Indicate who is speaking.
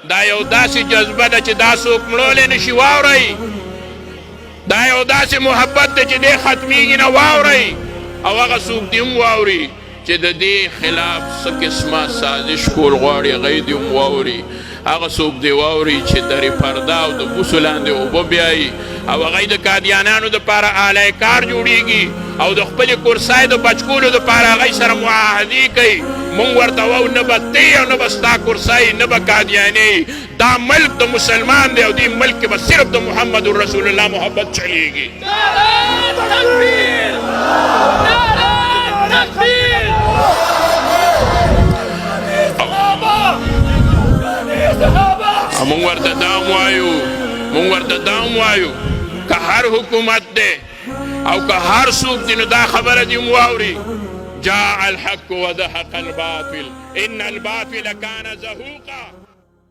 Speaker 1: دا یو داسې جذبه ده چې دا څوک مړولی نشي واورئ دا یو داسې محبت ده چې دی ختمیږي نه واورئ او هغه څوک دې هم واوري چې د دې خلاف څه قسمه سازش کول غواړي هغه دې هم واوري هغه څوک دې واوري چې درې پرده او د بوسو لاندې اوبه بیایي او هغه د قادیانانو دپاره اعلی کار جوړیږي او د خپلې کورسۍ د بچکولو دپاره هغوی سره معاهدې کوي مونږ ورته وو نه به تی او نه به ستا کورسۍ نه به قادیانې دا ملک د مسلمان دی او دې ملک کې به صرف د محمد رسول الله محبت چلیږي مونږ ورته دا هم وایو که هر حکومت دی او که هر څوک دی نو دا خبره دې هم واوري جاء الحق وزهق الباطل ان الباطل كان زهوقا